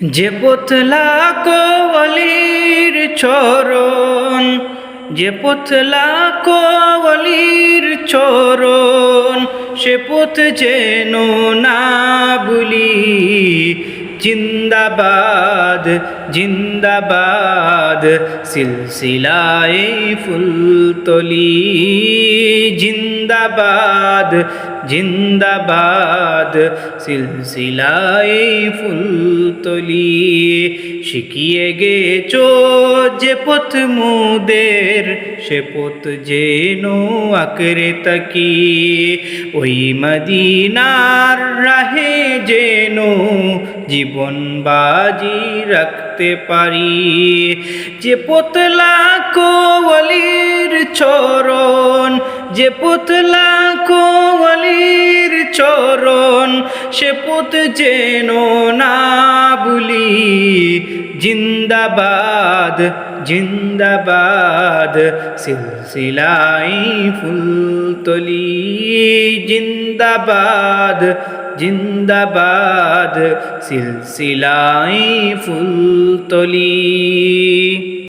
যে পুতলা কোয়ালির চরণ, যে পুতলা কোয়ালির চরণ, সে পথ যেন না ভুলি। জিন্দাবাদ জিন্দাবাদ সিলসিলায়ে ফুলতলি। জিন্দাবাদ জিন্দাবাদ সিলসিলায়ে ফুলতলি। শিখিয়ে গেছো যে পথ মোদের, সে পথ যেন আঁকড়ে তাকি। ওই মদিনার রাহে যেন জীবন বাজি রাখতে পারি। যে পুতলা কোয়ালির চরণ, যে পুতলা কোয়ালির চরণ, সে পথ যেন না ভুলি। জিন্দাবাদ জিন্দাবাদ সিলসিলায়ে ফুলতলি। জিন্দাবাদ জিন্দাবাদ সিলসিলায়ে ফুলতলি।